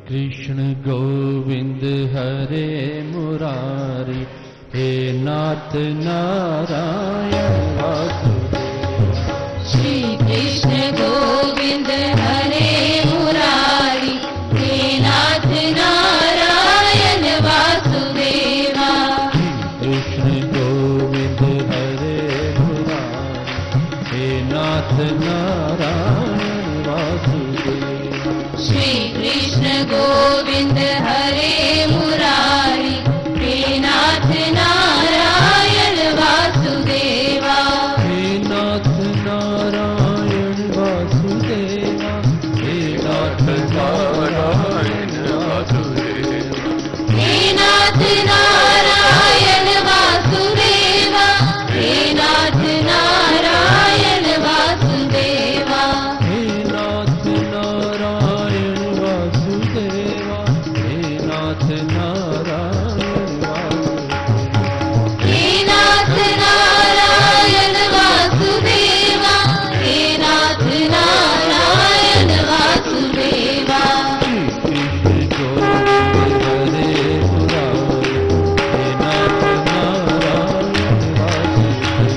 कृष्ण गोविंद हरे मुरारी, हे नाथ नारायण वासुदेव। श्री कृष्ण गोविंद हरे मुरारी, हे नाथ नारायण वासुदेवा। कृष्ण गोविंद हरे मुरारी, हे नाथ नारायण वासुदेव। श्री कृष्ण गोविंद हरे मुरारी, हे नाथ नारायण वासुदेवा। हे नाथ नारायण वासुदेवा, हे नाथ नारायण वासुदेवा। हे नाथ नारायण वासुदेवा, हे नाथ नारायण वासुदेवा। हे नाथ नारायण वासुदेवा, हे नाथ नारायण वासुदेवा। हे नाथ नारायण वासुदेवा, हे नाथ नारायण वासुदेवा। श्री कृष्ण गोविंद हरे मुरारी, हे नाथ नारायण वासुदेवा।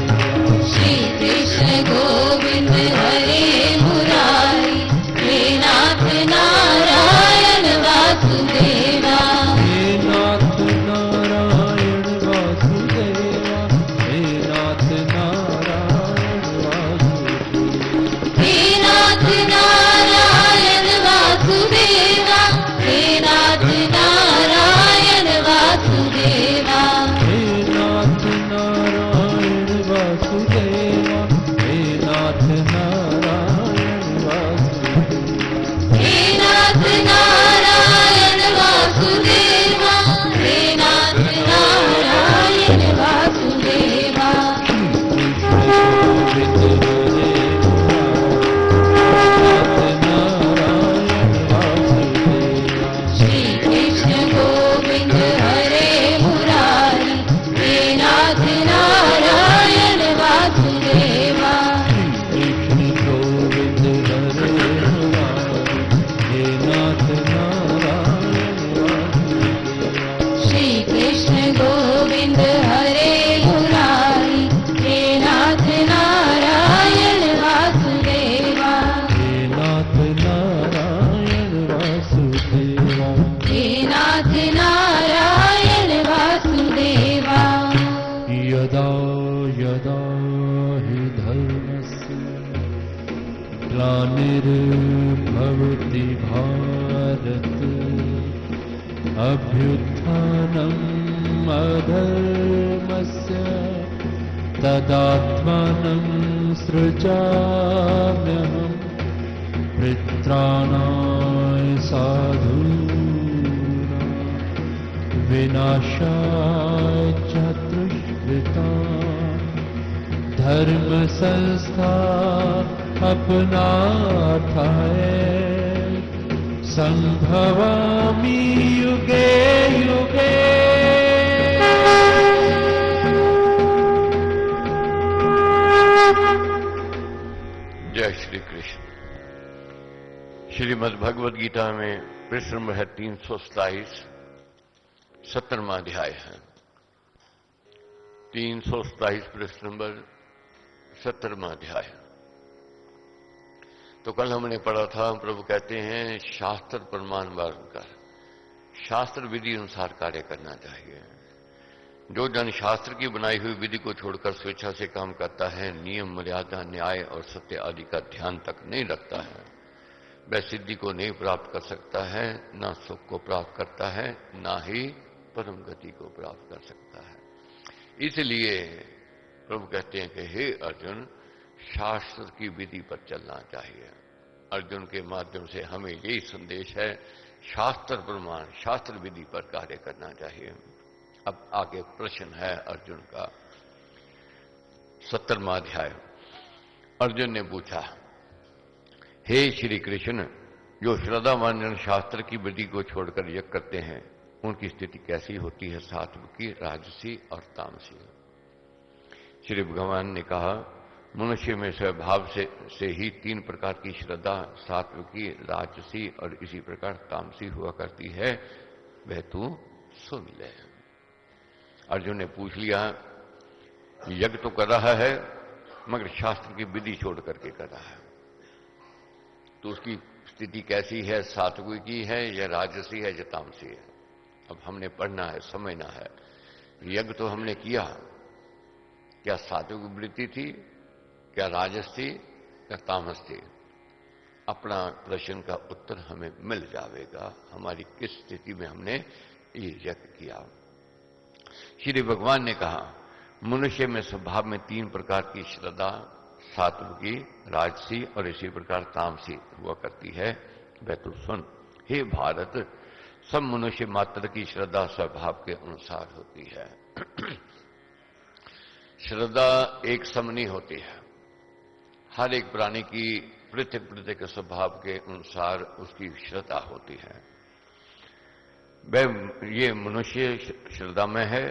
श्री कृष्ण गोविंद हरे मुरारी, हे नाथ नारायण वासुदेवा। हे नाथ नारायण वासुदेवा, हे नाथ नारायण वासुदेवा। हे नाथ नारायण वासुदेवा, हे नाथ नारायण वासुदेवा। हे नाथ नारायण वासुदेवा, हे नाथ नारायण वासुदेवा। श्री कृष्ण गोविंद हरे मुरारी, हे नाथ नारायण वासुदेवा। कृष्ण गोविंद हरे मुरारी, हे नाथ नारायण वासुदेवा। श्री कृष्ण गोविंद हरे मुरारी, हे नाथ नारायण वासुदेवा। हे नाथ नारायण वासुदेवा। हे नाथ नारायण वासुदेवा। यदा यदा हि धर्मस्य ग्लानिर्भवति भारत, अभ्युत्थानम् अधर्मस्य तदात्मानं सृजाम्यहम्। पित्राणाय साधूनां विनाशाय च दुष्कृतां, धर्म संस्था अपनार्थाय संभवामि युगे युगे। जय श्री कृष्ण। श्रीमद् भगवद गीता में पृष्ठ नंबर है 327, 17वां अध्याय है। 327 पृष्ठ नंबर 17वां अध्याय। तो कल हमने पढ़ा था, प्रभु कहते हैं शास्त्र प्रमाण कर शास्त्र विधि अनुसार कार्य करना चाहिए। जो जन शास्त्र की बनाई हुई विधि को छोड़कर स्वेच्छा से काम करता है, नियम मर्यादा न्याय और सत्य आदि का ध्यान तक नहीं रखता है, वह सिद्धि को नहीं प्राप्त कर सकता है, ना सुख को प्राप्त करता है, ना ही परम गति को प्राप्त कर सकता है। इसलिए प्रभु कहते हैं कि हे अर्जुन, शास्त्र की विधि पर चलना चाहिए। अर्जुन के माध्यम से हमें यही संदेश है, शास्त्र प्रमाण शास्त्र विधि पर कार्य करना चाहिए। अब आगे प्रश्न है अर्जुन का। 17वां अध्याय। अर्जुन ने पूछा, हे श्री कृष्ण, जो श्रद्धावान जन शास्त्र की विधि को छोड़कर यज्ञ करते हैं, उनकी स्थिति कैसी होती है, सात्विकी, राजसी और तामसी। श्री भगवान ने कहा, मनुष्य में स्वभाव से ही 3 प्रकार की श्रद्धा, सात्विकी, राजसी और इसी प्रकार तामसी हुआ करती है, वह तू सुन ले। अर्जुन ने पूछ लिया, यज्ञ तो कर रहा है मगर शास्त्र की विधि छोड़ करके कर रहा है, तो उसकी स्थिति कैसी है? सात्विकी है या राजसी है या तामसी है? अब हमने पढ़ना है, समझना है। यज्ञ तो हमने किया, क्या सात्विक वृत्ति थी, क्या राजस थी, क्या तामस थी? अपना प्रश्न का उत्तर हमें मिल जाएगा, हमारी किस स्थिति में हमने ये यज्ञ किया। श्री भगवान ने कहा, मनुष्य में स्वभाव में 3 प्रकार की श्रद्धा, सात्विकी, राजसी और इसी प्रकार तामसी हुआ करती है, वह तो सुन। हे भारत, सब मनुष्य मात्र की श्रद्धा स्वभाव के अनुसार होती है। श्रद्धा एक सम नहीं होती है, हर एक प्राणी की पृथक पृथक स्वभाव के अनुसार उसकी श्रद्धा होती है। वह ये मनुष्य श्रद्धा में है,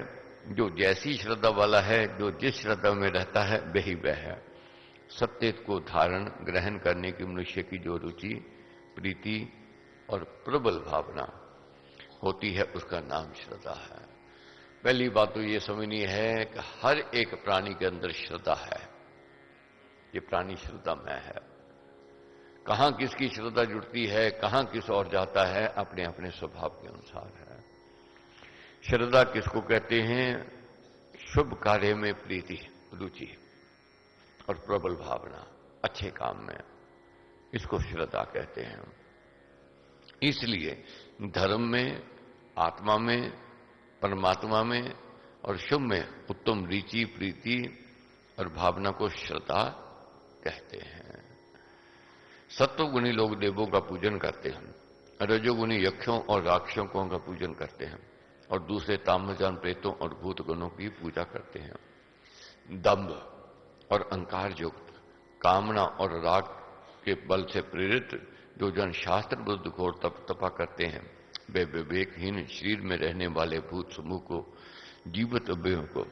जो जैसी श्रद्धा वाला है, जो जिस श्रद्धा में रहता है वही वह है। सत्य को धारण ग्रहण करने की मनुष्य की जो रुचि, प्रीति और प्रबल भावना होती है, उसका नाम श्रद्धा है। पहली बात तो ये समझनी है कि हर एक प्राणी के अंदर श्रद्धा है, ये प्राणी श्रद्धा में है। कहां किसकी श्रद्धा जुड़ती है, कहां किस और जाता है, अपने अपने स्वभाव के अनुसार है। श्रद्धा किसको कहते हैं? शुभ कार्य में प्रीति, रुचि और प्रबल भावना, अच्छे काम में, इसको श्रद्धा कहते हैं। इसलिए धर्म में, आत्मा में, परमात्मा में और शुभ में उत्तम रुचि, प्रीति और भावना को श्रद्धा कहते हैं। सत्वगुणी लोग देवों का पूजन करते हैं, रजोगुणी यक्षों और राक्षसों का पूजन करते हैं और दूसरे तामजान प्रेतों और भूत गणों की पूजा करते हैं। दंभ और अहंकार युक्त, कामना और राग के बल से प्रेरित जो जन शास्त्र विरुद्ध घोर तपा करते हैं, वे विवेकहीन शरीर में रहने वाले भूत समूह को, जीवित अवयवों को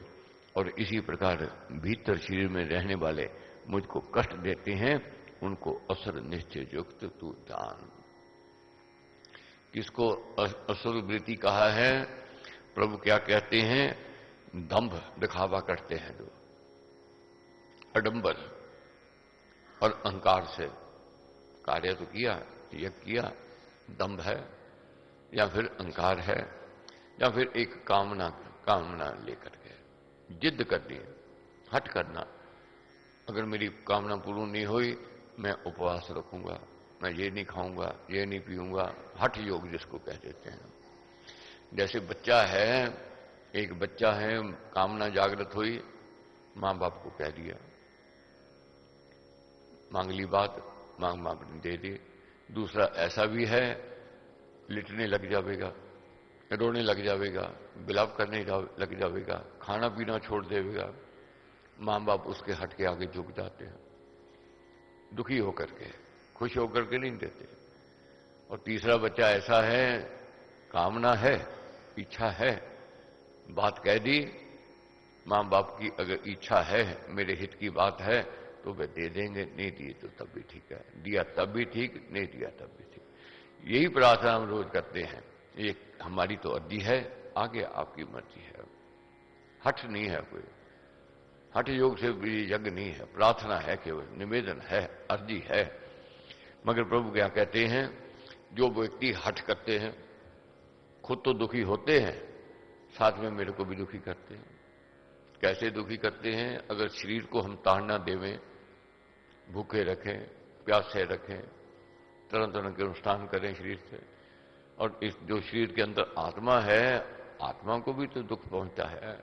और इसी प्रकार भीतर शरीर में रहने वाले मुझको कष्ट देते हैं, उनको असुर निश्चय युक्त तू जान। किसको असुर वृत्ति कहा है? प्रभु क्या कहते हैं? दंभ दिखावा करते हैं, जो आडंबर और अहंकार से कार्य तो किया, यज्ञ किया, दंभ है या फिर अहंकार है या फिर एक कामना लेकर के जिद कर ली, हट करना। अगर मेरी कामना पूर्ण नहीं हुई, मैं उपवास रखूंगा, मैं ये नहीं खाऊंगा, ये नहीं पीऊंगा, हठ योग जिसको कह देते हैं। जैसे बच्चा है, एक बच्चा है, कामना जागृत हुई, मां बाप को कह दिया, मांग ली बात, मांग ने दे दी। दूसरा ऐसा भी है, लिटने लग जाएगा, रोने लग जाएगा, बिलाप करने लग जाएगा, खाना पीना छोड़ देगा, मां बाप उसके हट के आगे झुक जाते हैं, दुखी होकर के, खुश होकर के नहीं देते। और तीसरा बच्चा ऐसा है, कामना है, इच्छा है, बात कह दी, मां बाप की अगर इच्छा है, मेरे हित की बात है तो वे दे देंगे, नहीं दिए तो तब भी ठीक है, दिया तब भी ठीक, नहीं दिया तब भी ठीक। यही प्रार्थना हम रोज करते हैं। ये हमारी तो अर्जी है, आगे आपकी मर्जी है, हठ नहीं है कोई, हठ योग से भी यज्ञ नहीं है, प्रार्थना है, केवल निवेदन है, अर्जी है। मगर प्रभु क्या कहते हैं? जो व्यक्ति हठ करते हैं, खुद तो दुखी होते हैं, साथ में मेरे को भी दुखी करते हैं। कैसे दुखी करते हैं? अगर शरीर को हम ताड़ना देवें, भूखे रखें, प्यासे रखें, तरह तरह के अनुष्ठान करें शरीर से, और इस जो शरीर के अंदर आत्मा है, आत्मा को भी तो दुख पहुंचता है,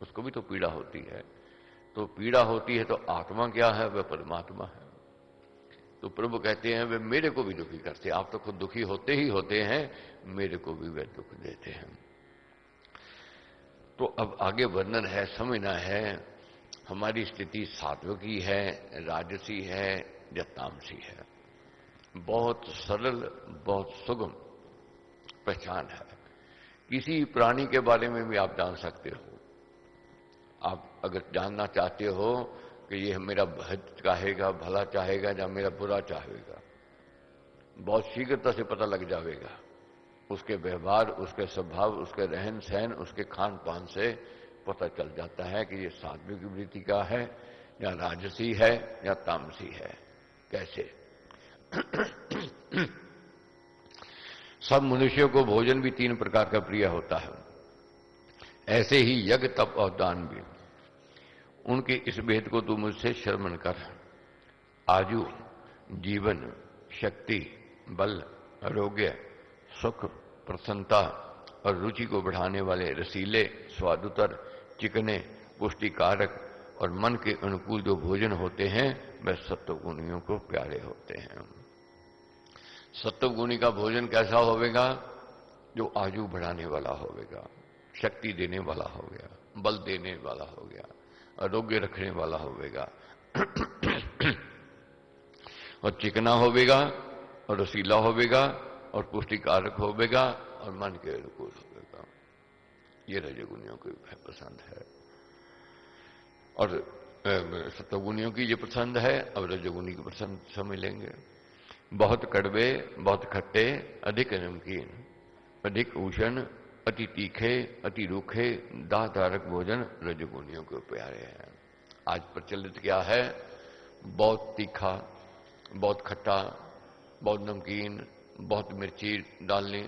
उसको भी तो पीड़ा होती है। तो पीड़ा होती है तो आत्मा क्या है? वह परमात्मा है। तो प्रभु कहते हैं वे मेरे को भी दुखी करते हैं। आप तो खुद दुखी होते ही होते हैं, मेरे को भी वे दुख देते हैं। तो अब आगे वर्णन है, समझना है हमारी स्थिति सात्विकी है, राजसी है या तामसी है। बहुत सरल, बहुत सुगम पहचान है। किसी प्राणी के बारे में भी आप जान सकते हो। आप अगर जानना चाहते हो कि ये मेरा हित चाहेगा, भला चाहेगा या मेरा बुरा चाहेगा, बहुत शीघ्रता से पता लग जाएगा। उसके व्यवहार, उसके स्वभाव, उसके रहन सहन, उसके खान पान से पता चल जाता है कि ये सात्विक वृत्ति का है या राजसी है या तामसी है। कैसे? सब मनुष्यों को भोजन भी 3 प्रकार का प्रिय होता है, ऐसे ही यज्ञ, तप और दान भी। उनके इस भेद को तू मुझसे श्रवण कर। आयु, जीवन, शक्ति, बल, आरोग्य, सुख, प्रसन्नता और रुचि को बढ़ाने वाले रसीले, स्वादुतर, चिकने, पुष्टिकारक और मन के अनुकूल जो भोजन होते हैं वह सत्वगुणियों को प्यारे होते हैं। सत्वगुणी का भोजन कैसा होवेगा? जो आयु बढ़ाने वाला होवेगा, शक्ति देने वाला हो गया, बल देने वाला हो गया, आरोग्य रखने वाला होवेगा और चिकना होवेगा और रसीला होवेगा और पुष्टिकारक होवेगा और मन के अनुकूल होवेगा। ये रजोगुणियों को पसंद है और सत्वगुणियों की ये पसंद है। अब रजोगुणी की पसंद समझ लेंगे। बहुत कड़वे, बहुत खट्टे, अधिक नमकीन, अधिक उष्ण, अति तीखे, अति रूखे, दाहदारक भोजन रजोगुणियों को प्यारे हैं। आज प्रचलित क्या है? बहुत तीखा, बहुत खट्टा, बहुत नमकीन, बहुत मिर्ची डालनी,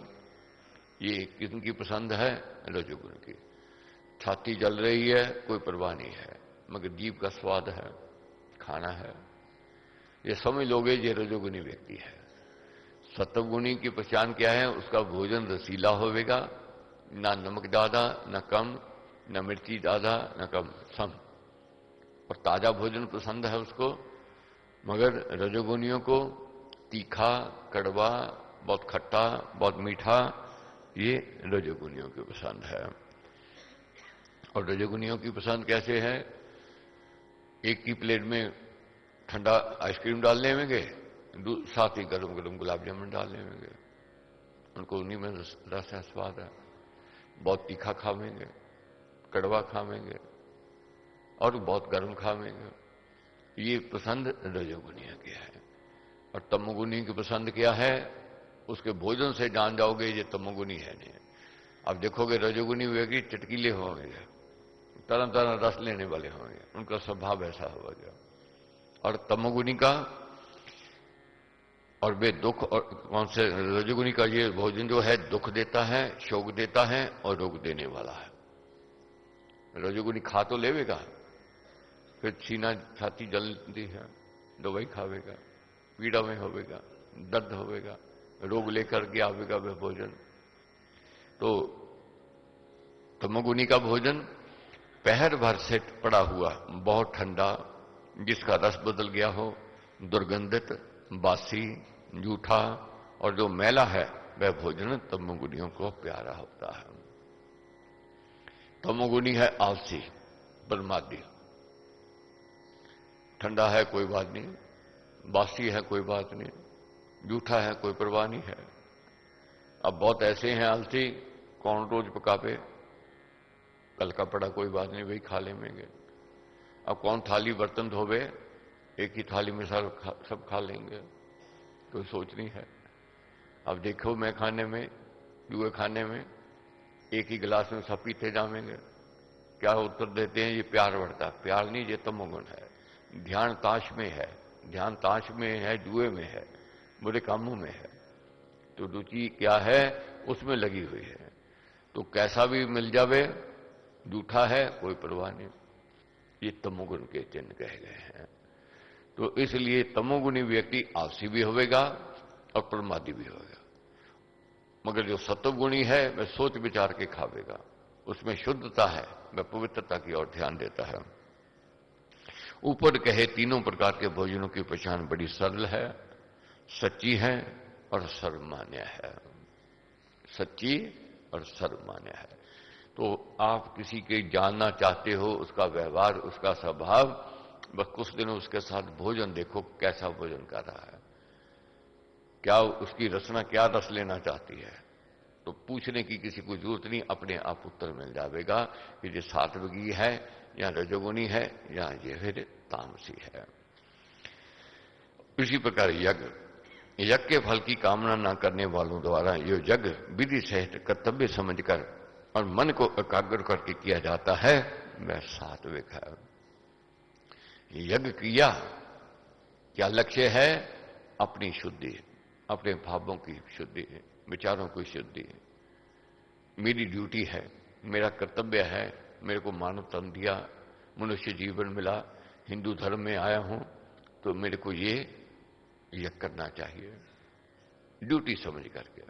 ये किसकी पसंद है? रजोगुण की। छाती जल रही है, कोई परवाह नहीं है, मगर जीभ का स्वाद है, खाना है, ये समझ लोगे ये रजोगुणी व्यक्ति है। सत्वगुणी की पहचान क्या है? उसका भोजन रसीला होवेगा, ना नमक ज्यादा न कम, न मिर्ची ज्यादा न कम, सम, और ताजा भोजन पसंद है उसको। मगर रजोगुणियों को तीखा, कड़वा, बहुत खट्टा, बहुत मीठा, ये रजोगुणियों की पसंद है। और रजोगुणियों की पसंद कैसे है? एक ही प्लेट में ठंडा आइसक्रीम डाल लेंगे, साथ ही गरम गरम गुलाब जामुन डाल लेंगे, उनको उन्हीं में रस है, स्वाद है। बहुत तीखा खावेंगे, कड़वा खावेंगे और बहुत गर्म खावेंगे, ये पसंद रजोगुणियों की है। और तमोगुणी की पसंद क्या है? उसके भोजन से जान जाओगे ये तमोगुणी है नहीं। अब देखोगे रजोगुणी व्यक्ति चटकीले होंगे, तरह तरह रस लेने वाले होंगे, उनका स्वभाव ऐसा होगा। और तमोगुणी का, और वे दुख, और कौन से रजोगुणी का ये भोजन जो है दुख देता है, शोक देता है और रोग देने वाला है। रजोगुणी खा तो लेवेगा, फिर सीना छाती जलती है, दवाई खावेगा, पीड़ा में होवेगा, दर्द होवेगा, रोग लेकर के आवेगा वह भोजन। तो तमोगुणी का भोजन पहर भर से पड़ा हुआ, बहुत ठंडा, जिसका रस बदल गया हो, दुर्गंधित, बासी, जूठा और जो मैला है वह भोजन तमोगुणियों को प्यारा होता है। तमोगुणी है आलसी, बर्मादी, ठंडा है कोई बात नहीं, बासी है कोई बात नहीं, जूठा है कोई परवाह नहीं है। अब बहुत ऐसे हैं आलसी, कौन रोज पकावे, कल का पड़ा कोई बात नहीं, वही खा लेंगे। अब कौन थाली बर्तन धोवे, एक ही थाली में सब खा लेंगे, कोई सोच नहीं है। अब देखो मैं खाने में, जुए खाने में एक ही गिलास में सब पीते जाएंगे, क्या उत्तर देते हैं? ये प्यार बढ़ता। प्यार नहीं, ये तमोगुण है। ध्यान ताश में है, ध्यान ताश में है, जुए में है, बुरे कामों में है, तो रुचि क्या है? उसमें लगी हुई है। तो कैसा भी मिल जावे, जूठा है कोई परवाह नहीं, ये तमोगुण के चिन्ह कहे गए हैं। तो इसलिए तमोगुणी व्यक्ति आलसी भी होवेगा और प्रमादी भी होगा। मगर जो सत्वगुणी है वह सोच विचार के खावेगा, उसमें शुद्धता है, वह पवित्रता की ओर ध्यान देता है। ऊपर कहे तीनों प्रकार के भोजनों की पहचान बड़ी सरल है, सच्ची है और सर्वमान्य है। सच्ची और सर्वमान्य है। तो आप किसी के जानना चाहते हो उसका व्यवहार, उसका स्वभाव, बस कुछ दिन उसके साथ भोजन देखो, कैसा भोजन कर रहा है, क्या उसकी रचना, क्या रस लेना चाहती है, तो पूछने की किसी को जरूरत नहीं, अपने आप उत्तर मिल जाएगा कि ये सात्विकी है या रजोगुणी है या ये फिर तामसी है। इसी प्रकार यज्ञ के फल की कामना न करने वालों द्वारा ये यज्ञ विधि सहित कर्तव्य समझकर और मन को एकाग्र करके किया जाता है, वह सात्विक है। यज्ञ किया क्या लक्ष्य है? अपनी शुद्धि, अपने भावों की शुद्धि, विचारों की शुद्धि। मेरी ड्यूटी है, मेरा कर्तव्य है, मेरे को मानव तन दिया, मनुष्य जीवन मिला, हिंदू धर्म में आया हूं, तो मेरे को ये यज्ञ करना चाहिए ड्यूटी समझ करके।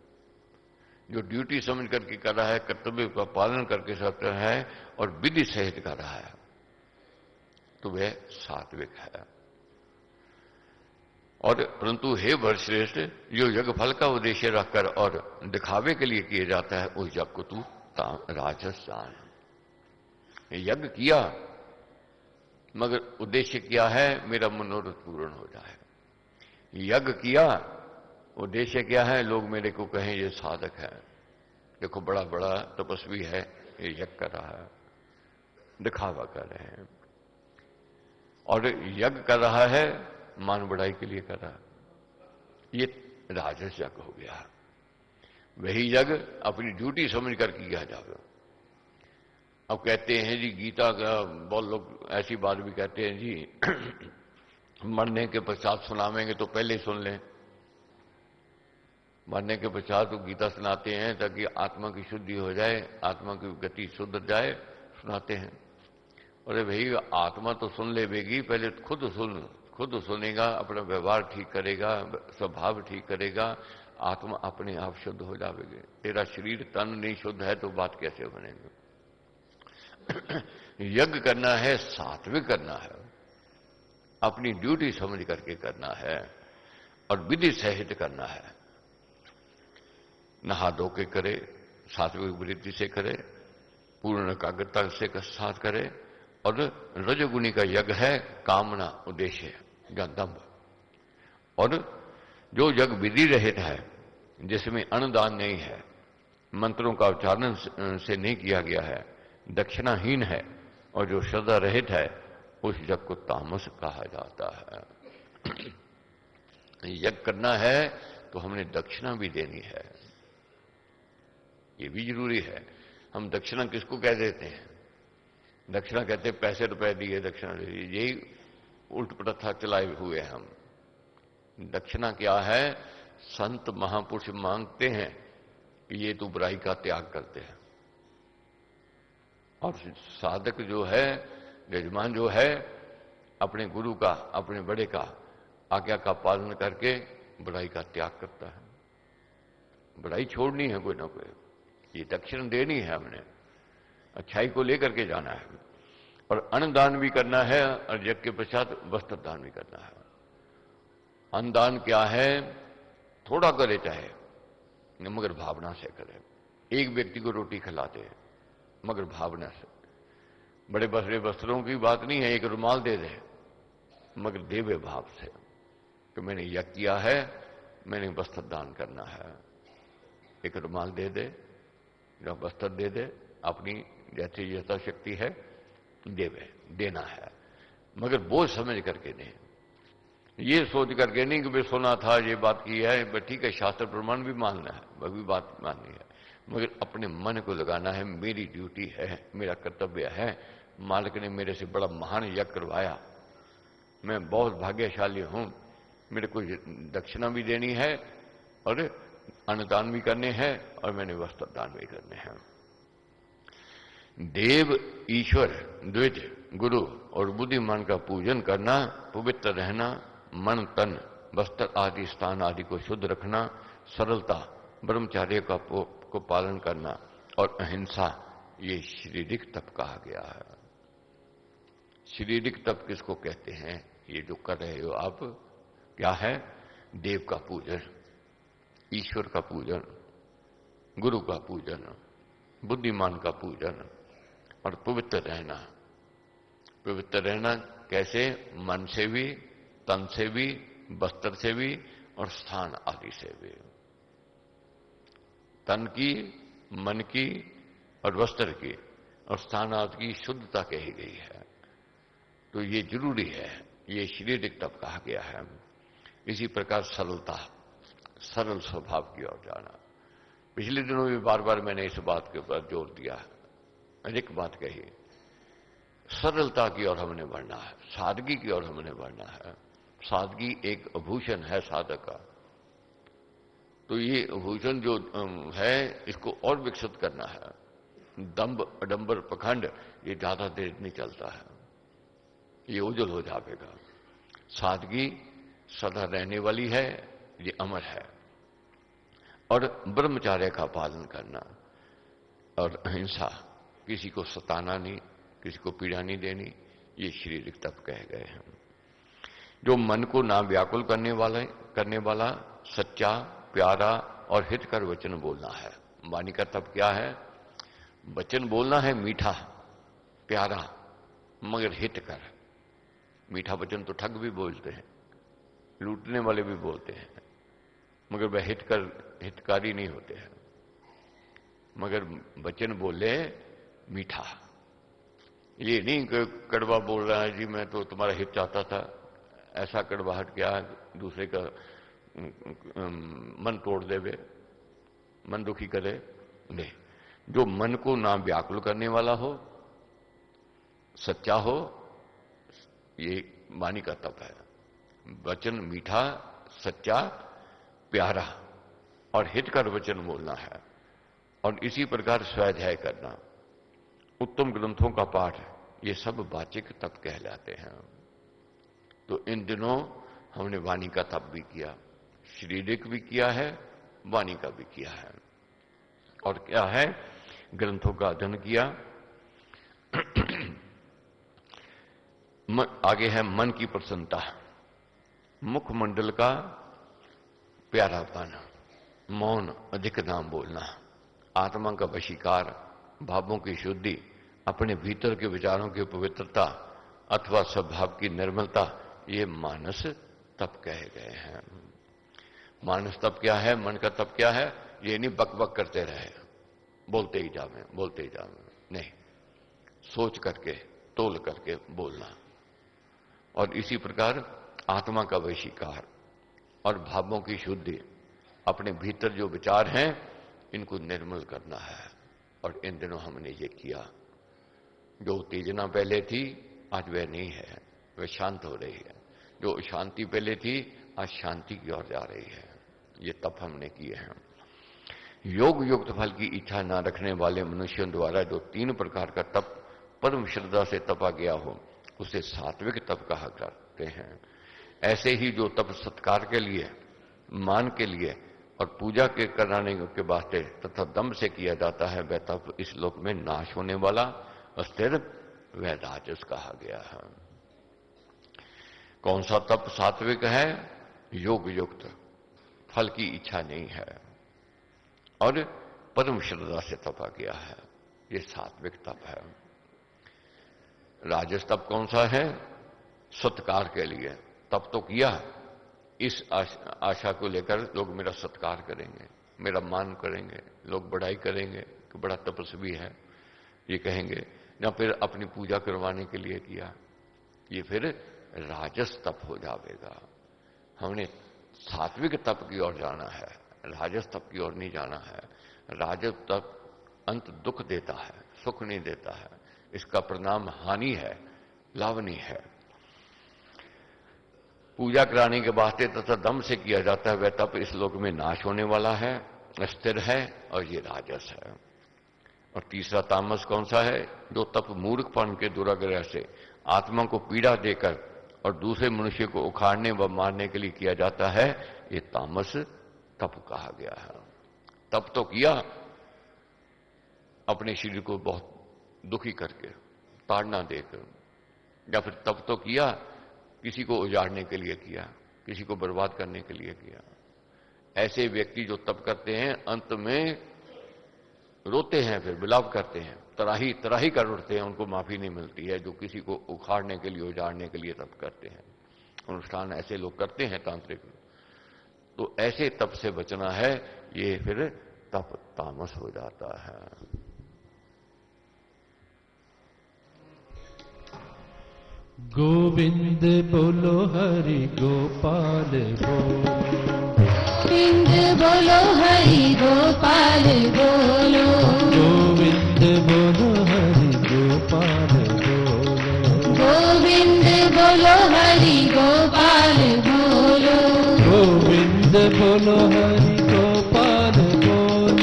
जो ड्यूटी समझ करके कर रहा है, कर्तव्य का पालन करके सकता है और विधि सहित कर रहा है, तो वह सात्विक है। और परंतु हे वरश्रेष्ठ, जो यज्ञ फल का उद्देश्य रखकर और दिखावे के लिए किया जाता है, उस यज्ञ को तू राजस जान। यज्ञ किया मगर उद्देश्य क्या है? मेरा मनोरथ पूर्ण हो जाए। यज्ञ किया उद्देश्य क्या है? लोग मेरे को कहें ये साधक है, देखो बड़ा बड़ा तपस्वी है, ये यज्ञ कर रहा है, दिखावा कर रहे हैं। और यज्ञ कर रहा है मान बढ़ाई के लिए कर रहा है, ये राजस यज्ञ हो गया। वही यज्ञ अपनी ड्यूटी समझ कर किया जाएगा। अब कहते हैं जी गीता का, बहुत लोग ऐसी बात भी कहते हैं जी मरने के पश्चात सुनावेंगे तो पहले सुन लें। मरने के पश्चात तो गीता सुनाते हैं ताकि आत्मा की शुद्धि हो जाए, आत्मा की गति सुधर जाए, सुनाते हैं। अरे भाई आत्मा तो सुन लेगी, पहले खुद सुनेगा, अपना व्यवहार ठीक करेगा, स्वभाव ठीक करेगा, आत्मा अपने आप शुद्ध हो जाएगी। तेरा शरीर तन नहीं शुद्ध है तो बात कैसे बनेगी? यज्ञ करना है, सात्विक करना है, अपनी ड्यूटी समझ करके करना है और विधि सहित करना है। नहा धो के करे, सात्विक वृत्ति से करे, पूर्ण एकाग्रता से साथ करे। और रजोगुणी का यज्ञ है कामना, उद्देश्य या दंभ। और जो यज्ञ विधि रहित है, जिसमें अन्नदान नहीं है, मंत्रों का उच्चारण से नहीं किया गया है, दक्षिणाहीन है और जो श्रद्धा रहित है, उस यज्ञ को तामस कहा जाता है। यज्ञ करना है तो हमने दक्षिणा भी देनी है, ये भी जरूरी है। हम दक्षिणा किसको कह देते हैं? दक्षिणा कहते हैं पैसे रुपए दिए दक्षिणा दे दी, यही उल्ट प्रथा चलाए हुए हम। दक्षिणा क्या है? संत महापुरुष मांगते हैं कि ये तो बुराई का त्याग करते हैं, और साधक जो है, यजमान जो है, अपने गुरु का, अपने बड़े का आज्ञा का पालन करके बुराई का त्याग करता है। बुराई छोड़नी है कोई ना कोई, ये दक्षिण देनी है हमने, अच्छाई को लेकर के जाना है। और अन्नदान भी करना है और यज्ञ के पश्चात वस्त्र दान भी करना है। अन्नदान क्या है? थोड़ा करे चाहे, मगर भावना से करे। एक व्यक्ति को रोटी खिलाते हैं मगर भावना से। बड़े बड़े वस्त्रों की बात नहीं है, एक रुमाल दे दे मगर देवे भाव से कि मैंने यज्ञ किया है, मैंने वस्त्र दान करना है। एक रुमाल दे दे या वस्त्र दे दे, अपनी जैसी यथाशक्ति है देना है, मगर बोझ समझ करके नहीं, ये सोच करके नहीं कि भाई सुना था ये बात की है, ठीक है शास्त्र प्रमाण भी मानना है, वह भी बात माननी है, मगर अपने मन को लगाना है। मेरी ड्यूटी है, मेरा कर्तव्य है, मालिक ने मेरे से बड़ा महान यज्ञ करवाया, मैं बहुत भाग्यशाली हूं, मेरे को दक्षिणा भी देनी है और अन्नदान भी करने हैं और मैंने वस्त्र दान भी करने हैं। देव, ईश्वर, द्विज, गुरु और बुद्धिमान का पूजन करना, पवित्र रहना, मन, तन, वस्त्र आदि स्थान आदि को शुद्ध रखना, सरलता, ब्रह्मचर्य का को पालन करना और अहिंसा, ये शारीरिक तप कहा गया है। शारीरिक तप किसको कहते हैं? ये जो कर रहे हो आप, क्या है? देव का पूजन, ईश्वर का पूजन, गुरु का पूजन, बुद्धिमान का पूजन और पवित्र रहना। पवित्र रहना कैसे? मन से भी, तन से भी, वस्त्र से भी और स्थान आदि से भी। तन की, मन की और वस्त्र की और स्थान आदि की शुद्धता कही गई है। तो ये जरूरी है, ये शारीरिक तप कहा गया है। इसी प्रकार सरलता, सरल स्वभाव की ओर जाना। पिछले दिनों भी बार बार मैंने इस बात के ऊपर जोर दिया, एक बात कही, सरलता की ओर हमने बढ़ना है, सादगी की ओर हमने बढ़ना है। सादगी एक आभूषण है साधक का। तो ये आभूषण जो है, इसको और विकसित करना है। दंभ, अडंबर, पखंड ये ज्यादा देर नहीं चलता है, ये उज्जवल हो जाएगा। सादगी सदा रहने वाली है, ये अमर है। और ब्रह्मचार्य का पालन करना और अहिंसा, किसी को सताना नहीं, किसी को पीड़ा नहीं देनी, ये शारीरिक तप कहे गए हैं। जो मन को ना व्याकुल करने वाला सच्चा, प्यारा और हितकर वचन बोलना है। वाणी का तप क्या है? वचन बोलना है मीठा, प्यारा, मगर हितकर। मीठा वचन तो ठग भी बोलते हैं, लूटने वाले भी बोलते हैं, मगर वह हितकारी नहीं होते हैं। मगर वचन बोले मीठा, ये नहीं कि कड़वा बोल रहा है जी मैं तो तुम्हारा हित चाहता था, ऐसा कड़वाहट क्या दूसरे का मन तोड़ देवे, मन दुखी करे। नहीं, जो मन को ना व्याकुल करने वाला हो, सच्चा हो, ये वाणी का तप है। वचन मीठा, सच्चा, प्यारा और हितकर वचन बोलना है। और इसी प्रकार स्वाध्याय करना, उत्तम ग्रंथों का पाठ, ये सब वाचिक तप कहलाते हैं। तो इन दिनों हमने वाणी का तप भी किया, शारीरिक भी किया है, वाणी का भी किया है। और क्या है? ग्रंथों का अध्ययन किया। आगे है मन की प्रसन्नता, मुखमंडल का प्यारापन, मौन, अधिक नाम बोलना, आत्मा का वशीकार, भावों की शुद्धि, अपने भीतर के विचारों की पवित्रता अथवा स्वभाव की निर्मलता, ये मानस तप कहे गए हैं। मानस तप क्या है? मन का तप क्या है? ये नहीं बक बक करते रहे, बोलते ही जावे, नहीं, सोच करके, तोल करके बोलना। और इसी प्रकार आत्मा का वशीकार और भावों की शुद्धि, अपने भीतर जो विचार हैं इनको निर्मल करना है। और इन दिनों हमने ये किया। जो उत्तेजना पहले थी आज वह नहीं है, वह शांत हो रही है। जो शांति पहले थी आज शांति की ओर जा रही है। ये तप हमने किए हैं। योग युक्त फल की इच्छा न रखने वाले मनुष्यों द्वारा जो 3 प्रकार का तप परम श्रद्धा से तपा गया हो, उसे सात्विक तप कहा करते हैं। ऐसे ही जो तप सत्कार के लिए, मान के लिए और पूजा के कराने के वास्ते तथा दम से किया जाता है, वह तप इस लोक में नाश होने वाला अस्थिर वह राजस कहा गया है। कौन सा तप सात्विक है? योग युक्त, फल की इच्छा नहीं है और परम श्रद्धा से तपा गया है, ये सात्विक तप है। राजस तप कौन सा है? सत्कार के लिए तप तो किया, इस आशा को लेकर लोग मेरा सत्कार करेंगे, मेरा मान करेंगे, लोग बड़ाई करेंगे कि बड़ा तपस्वी है, ये कहेंगे। या फिर अपनी पूजा करवाने के लिए किया, ये फिर राजस तप हो जाएगा। हमने सात्विक तप की ओर जाना है, राजस तप की ओर नहीं जाना है। राजस तप अंत दुख देता है, सुख नहीं देता है, इसका परिणाम हानि है, लाभ नहीं है। पूजा कराने के वास्ते तथा दम से किया जाता है, वह तप इस लोक में नाश होने वाला है, स्थिर है और ये राजस है। और तीसरा तामस कौन सा है? जो तप मूर्खपन के दुराग्रह से आत्मा को पीड़ा देकर और दूसरे मनुष्य को उखाड़ने व मारने के लिए किया जाता है, ये तामस तप कहा गया है। तप तो किया, अपने शरीर को बहुत दुखी करके, ताड़ना देकर, या फिर तप तो किया किसी को उजाड़ने के लिए किया, किसी को बर्बाद करने के लिए किया। ऐसे व्यक्ति जो तप करते हैं अंत में रोते हैं, फिर विलाप करते हैं, तराही कर उठते हैं, उनको माफी नहीं मिलती है। जो किसी को उखाड़ने के लिए, उजाड़ने के लिए तप करते हैं, अनुष्ठान ऐसे लोग करते हैं तांत्रिक। तो ऐसे तप से बचना है, ये फिर तप तामस हो जाता है। गोविंद बोलो हरि गोपाल बोलो, गोविंद बोलो हरि गोपाल बोलो, गोविंद बोलो हरि गोपाल बोलो, गोविंद बोलो हरि गोपाल बोलो, गोविंद बोलो हरि गोपाल बोलो,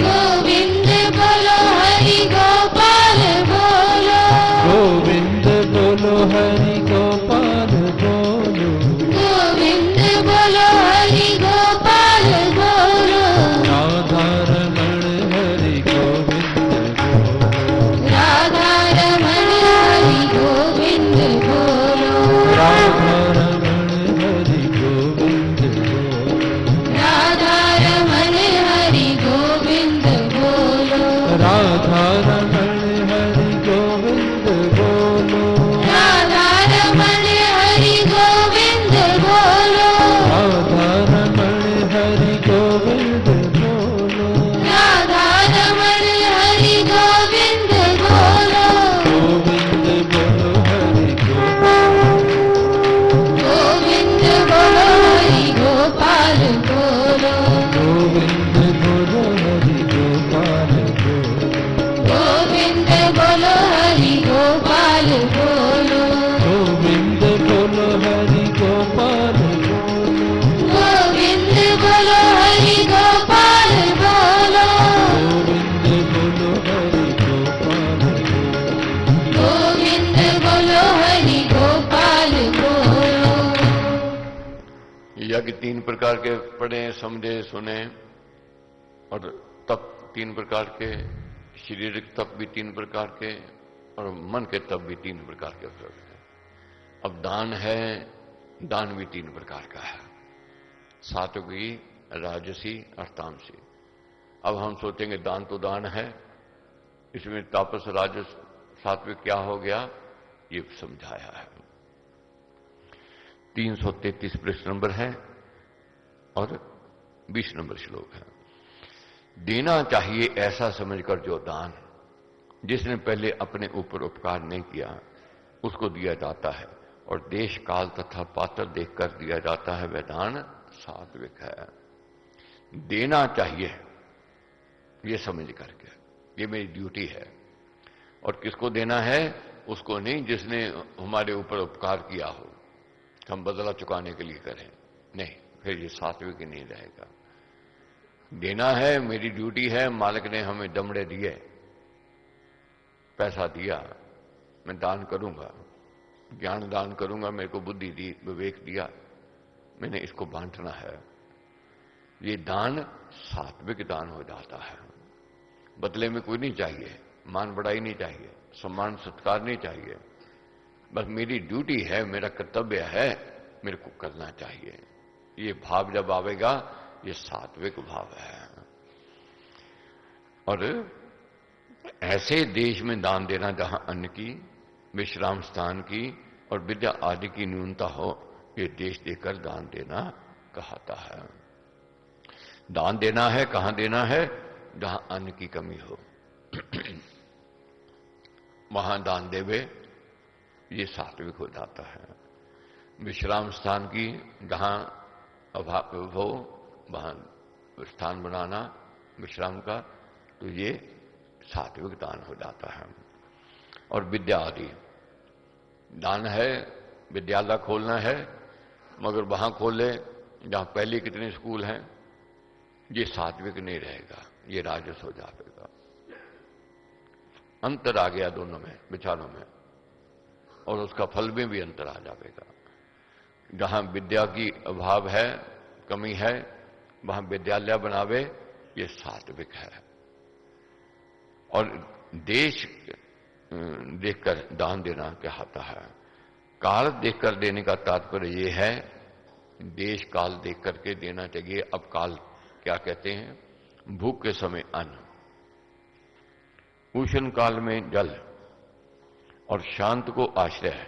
गोविंद बोलो हरि गोपाल बोलो, गोविंद बोलो हरि गोपाल बोलो, गोविंद बोलो हरि गोपाल बोलो, राधा रमण हरि गोविंद बोलो, राधा रमण हरि गोविंद बोलो, राधा रमण हरि गोविंद बोलो, राधा रमण हरि गोविंद बोलो, राधा रमण हरि गोविंद बोलो, राधा रमण हरि गोविंद बोलो, राधा रमण हरि गोविंद बोलो, राधा रमण हरि गोविंद बोलो, गोविंद बोलो हरि गोपाल, गोविंद बोलो हरि गोपाल बोलो, गोविंद बोलो हरि गोपाल बोलो, गोविंद बोलो हरि गोपाल बोलो, गोविंद बोलो हरि गोपाल बोलो, गोविंद बोलो हरि गोपाल बोलो, गोविंद बोलो हरि गोपाल बोलो, गोविंद बोलो हरि गोपाल बोलो। यज्ञ तीन प्रकार के पढ़े, समझे, सुने, और तप तीन प्रकार के, शारीरिक तप भी तीन प्रकार के, और मन के तप भी तीन प्रकार के होते हैं। अब दान है, दान भी तीन प्रकार का है, सात्विकी, राजसी और तामसी। अब हम सोचेंगे दान तो दान है, इसमें तापस, राजस, सात्विक क्या हो गया, ये समझाया है। 333 पृष्ठ नंबर है और 20 नंबर श्लोक है। देना चाहिए ऐसा समझकर जो दान, जिसने पहले अपने ऊपर उपकार नहीं किया उसको दिया जाता है, और देश काल तथा पात्र देखकर दिया जाता है, वह दान सात्विक है। देना चाहिए ये समझ करके, ये मेरी ड्यूटी है। और किसको देना है? उसको नहीं जिसने हमारे ऊपर उपकार किया हो, हम बदला चुकाने के लिए करें, नहीं, फिर ये सात्विक ही नहीं रहेगा। देना है, मेरी ड्यूटी है, मालिक ने हमें दमड़े दिए, पैसा दिया, मैं दान करूंगा, ज्ञान दान करूंगा, मेरे को बुद्धि दी, विवेक दिया, मैंने इसको बांटना है। ये दान सात्विक दान हो जाता है। बदले में कोई नहीं चाहिए, मान बढ़ाई नहीं चाहिए, सम्मान सत्कार नहीं चाहिए, बस मेरी ड्यूटी है, मेरा कर्तव्य है, मेरे को करना चाहिए। ये भाव जब आवेगा, ये सात्विक भाव है। और ऐसे देश में दान देना जहां अन्न की, विश्राम स्थान की और विद्या आदि की न्यूनता हो, ये देश देकर दान देना कहता है। दान देना है, कहां देना है? जहां अन्न की कमी हो वहां दान देवे, ये सात्विक हो जाता है। विश्राम स्थान की जहां अभाव हो, वहां स्थान बनाना विश्राम का, तो ये सात्विक दान हो जाता है। और विद्या आदि दान है, विद्यालय खोलना है, मगर वहां खोले जहां पहले कितने स्कूल हैं, ये सात्विक नहीं रहेगा, ये राजस हो जाएगा। अंतर आ गया दोनों में, विचारों में, और उसका फल में भी अंतर आ जाएगा। जहां विद्या की अभाव है, कमी है, वहां विद्यालय बनावे, ये सात्विक है। और देश देखकर दान देना कहता है। काल देखकर देने का तात्पर्य यह है, देश काल देख करके देना चाहिए। अब काल क्या कहते हैं? भूख के समय अन्न, उष्ण काल में जल, और शांत को आश्रय,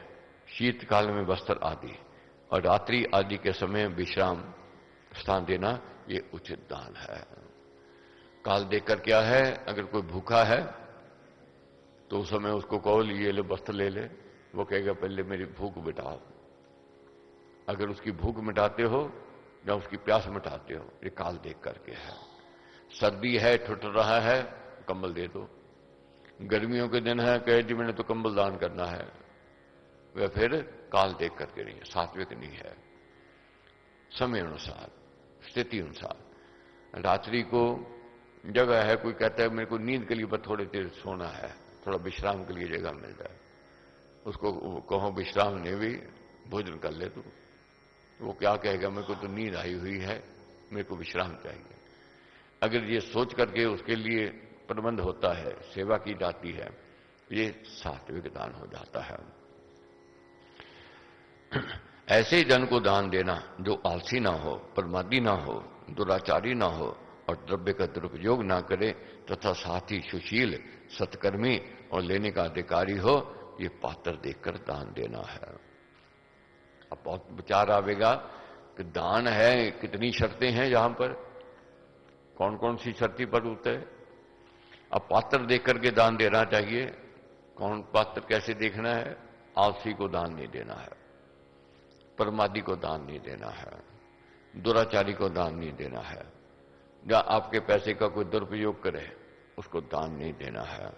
शीतकाल में वस्त्र आदि, और रात्रि आदि के समय विश्राम स्थान देना, ये उचित दान है। काल देखकर क्या है, अगर कोई भूखा है तो उस समय उसको कहो ये ले वस्त्र ले ले, वो कहेगा पहले मेरी भूख मिटाओ। अगर उसकी भूख मिटाते हो या उसकी प्यास मिटाते हो, ये काल देख करके है। सर्दी है, ठुठ रहा है, कंबल दे दो। गर्मियों के दिन है, कहे जी मैंने तो कंबल दान करना है, वह फिर काल देख करके नहीं है, सात्विक नहीं है। समय अनुसार, स्थिति अनुसार। रात्रि को जगह है, कोई कहता है मेरे को नींद के लिए बस थोड़ी देर सोना है, थोड़ा विश्राम के लिए जगह मिल जाए, उसको कहो विश्राम ने भी भोजन कर ले तू, वो क्या कहेगा मेरे को तो नींद आई हुई है, मेरे को विश्राम चाहिए। अगर ये सोच करके उसके लिए प्रबंध होता है, सेवा की जाती है, ये सात्विक दान हो जाता है। ऐसे जन को दान देना जो आलसी ना हो, प्रमादी ना हो, दुराचारी ना हो और द्रव्य का दुरुपयोग ना करे तथा साथ ही सुशील, सत्कर्मी और लेने का अधिकारी हो, ये पात्र देखकर दान देना है। अब बहुत विचार आवेगा कि दान है, कितनी शर्तें हैं यहां पर, कौन कौन सी शर्ती पर होते हैं। अब पात्र देख करके दान देना चाहिए। कौन पात्र कैसे देखना है? आलसी को दान नहीं देना है, प्रमादी को दान नहीं देना है, दुराचारी को दान नहीं देना है, या आपके पैसे का कोई दुरुपयोग करे उसको दान नहीं देना है।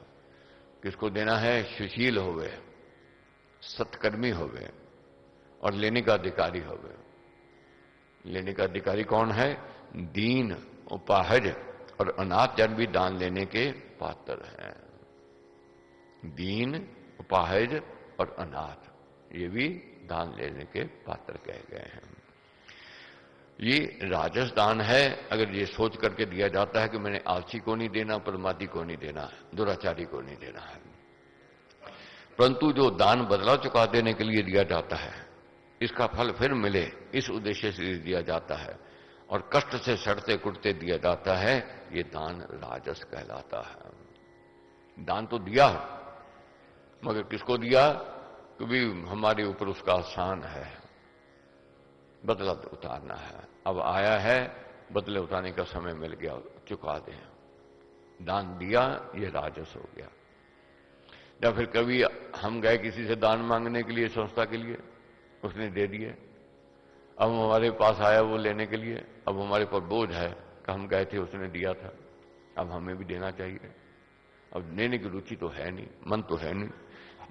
किसको देना है? सुशील होवे, सत्कर्मी होवे और लेने का अधिकारी होवे। लेने का अधिकारी कौन है? दीन, उपाहज और अनाथ जन भी दान लेने के पात्र हैं। दीन, उपाहज और अनाथ, ये भी दान लेने के पात्र कहे गए हैं। ये राजस दान है। अगर ये सोच करके दिया जाता है कि मैंने आलसी को नहीं देना, प्रमादी को नहीं देना, दुराचारी को नहीं देना है। परंतु जो दान बदला चुका देने के लिए दिया जाता है, इसका फल फिर मिले इस उद्देश्य से दिया जाता है और कष्ट से सड़ते कुटते दिया जाता है, ये दान राजस कहलाता है। दान तो दिया, मगर किसको दिया? क्योंकि हमारे ऊपर उसका आसान है, बदला उतारना है। अब आया है, बदले उतारने का समय मिल गया, चुका दें। दान दिया, ये राजस हो गया। या फिर कभी हम गए किसी से दान मांगने के लिए, संस्था के लिए, उसने दे दिए, अब हमारे पास आया वो लेने के लिए, अब हमारे पर बोझ है कि हम गए थे, उसने दिया था, अब हमें भी देना चाहिए। अब लेने की रुचि तो है नहीं, मन तो है नहीं,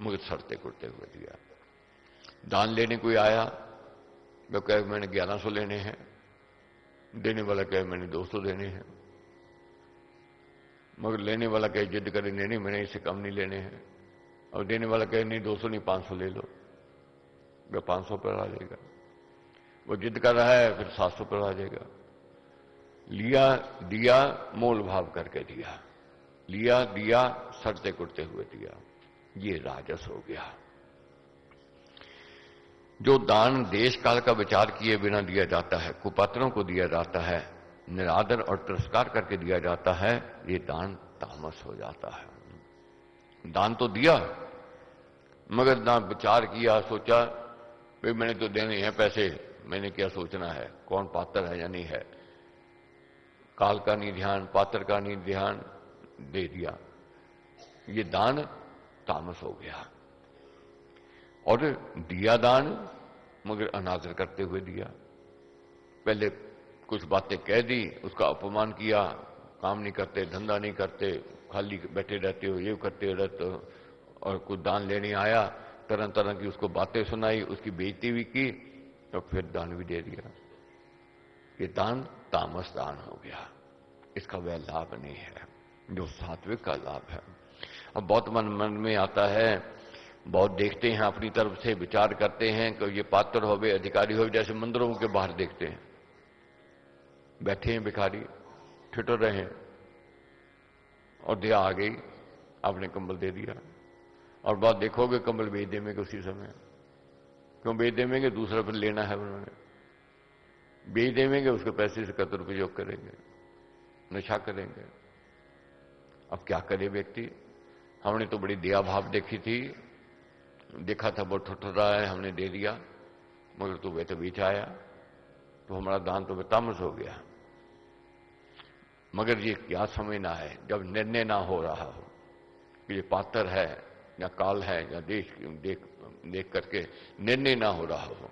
मगर सड़ते कुटते हुए दिया। दान लेने कोई आया, वो कहे मैंने 1100 लेने हैं, देने वाला कहे मैंने 200 देने हैं, मगर लेने वाला कहे जिद करे नहीं मैंने इससे कम नहीं लेने हैं, और देने वाला कहे नहीं 200 नहीं 500 ले लो, वह 500 पर आ जाएगा। वो जिद कर रहा है, फिर 700 पर आ जाएगा। लिया दिया, मोल भाव करके दिया, लिया दिया, सड़ते कुटते हुए दिया, ये राजस हो गया। जो दान देश काल का विचार किए बिना दिया जाता है, कुपात्रों को दिया जाता है, निरादर और तिरस्कार करके दिया जाता है, ये दान तामस हो जाता है। दान तो दिया, मगर ना विचार किया, सोचा भाई मैंने तो देने हैं पैसे, मैंने क्या सोचना है, कौन पात्र है या नहीं है, काल का नहीं ध्यान, पात्र का नहीं ध्यान, दे दिया, ये दान तामस हो गया। और दिया दान, मगर अनादर करते हुए दिया। पहले कुछ बातें कह दी, उसका अपमान किया, काम नहीं करते, धंधा नहीं करते, खाली बैठे रहते हो, ये करते रहते हो, और कुछ दान लेने आया, तरह तरह की उसको बातें सुनाई, उसकी बेइज्जती भी की, तो फिर दान भी दे दिया। ये दान तामस दान हो गया, इसका वह लाभ नहीं है जो सात्विक का लाभ है। अब बहुत मन में आता है, बहुत देखते हैं, अपनी तरफ से विचार करते हैं कि ये पात्र हो गए, अधिकारी हो, जैसे मंदिरों के बाहर देखते हैं, बैठे हैं भिखारी, ठिठुर रहे हैं, और दिया आ गई, आपने कंबल दे दिया, और बात देखोगे कंबल बेच देंगे उसी समय। क्यों बेच देंगे? दूसरा फिर लेना है उन्होंने, बेच देंगे, उसके पैसे से का दुरुपयोग करेंगे, नशा करेंगे। अब क्या करे व्यक्ति? हमने तो बड़ी दया भाव देखी थी, देखा था बहुत ठुठुर रहा है, हमने दे दिया, मगर तो वह तो बीच आया, तो हमारा दान तो तामस हो गया। मगर ये क्या समझना है जब निर्णय ना हो रहा हो कि ये पात्र है या काल है या देख करके निर्णय ना हो रहा हो,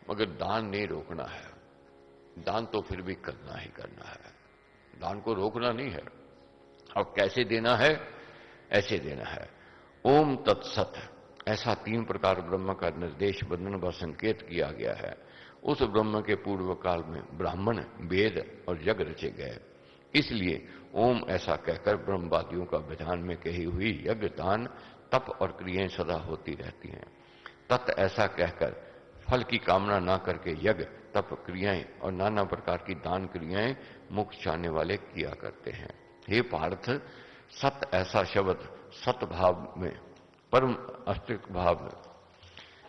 मगर दान नहीं रोकना है। दान तो फिर भी करना ही करना है, दान को रोकना नहीं है। और कैसे देना है? ऐसे देना है। ओम तत्सत, ऐसा 3 प्रकार ब्रह्म का निर्देश बंधन व संकेत किया गया है। उस ब्रह्म के पूर्व काल में ब्राह्मण, वेद और यज्ञ रचे गए, इसलिए ओम ऐसा कहकर ब्रह्मवादियों का विधान में कही हुई यज्ञ, दान, तप और क्रियाएं सदा होती रहती हैं। तत् ऐसा कहकर फल की कामना ना करके यज्ञ, तप, क्रियाएं और नाना प्रकार की दान क्रियाएं मोक्ष चाहने वाले किया करते हैं। हे पार्थ, सत ऐसा शब्द सत भाव में, परम अस्तित्व भाव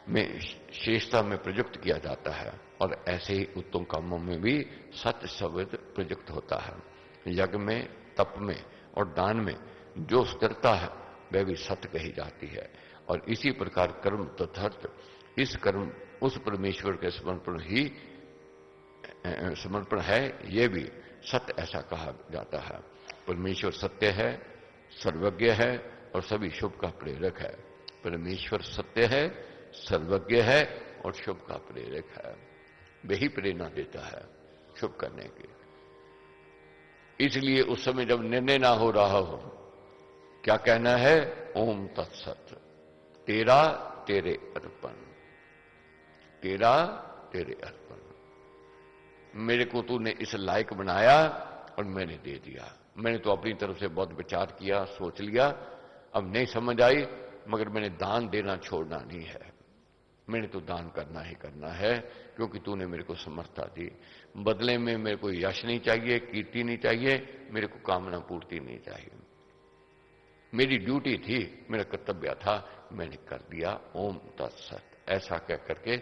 में, शेषता में प्रयुक्त किया जाता है और ऐसे ही उत्तम कामों में भी सत शब्द प्रयुक्त होता है। यज्ञ में, तप में और दान में जो स्थिरता है वह भी सत्य कही जाती है। और इसी प्रकार कर्म तथार्थ, इस कर्म उस परमेश्वर के समर्पण है, यह भी सत्य ऐसा कहा जाता है। परमेश्वर सत्य है, सर्वज्ञ है और सभी शुभ का प्रेरक है। परमेश्वर सत्य है, सर्वज्ञ है और शुभ का प्रेरक है। वही प्रेरणा देता है शुभ करने की। इसलिए उस समय जब निर्णय ना हो रहा हो, क्या कहना है? ओम तत्सत, तेरा तेरे अर्पण, तेरा तेरे अर्पण। मेरे को तूने इस लायक बनाया और मैंने दे दिया। मैंने तो अपनी तरफ से बहुत विचार किया, सोच लिया, अब नहीं समझ आई, मगर मैंने दान देना छोड़ना नहीं है। मैंने तो दान करना ही करना है, क्योंकि तूने मेरे को समर्था दी। बदले में मेरे को यश नहीं चाहिए, कीर्ति नहीं चाहिए, मेरे को कामना पूर्ति नहीं चाहिए। मेरी ड्यूटी थी, मेरा कर्तव्य था, मैंने कर दिया। ओम तत्सत, ऐसा कह करके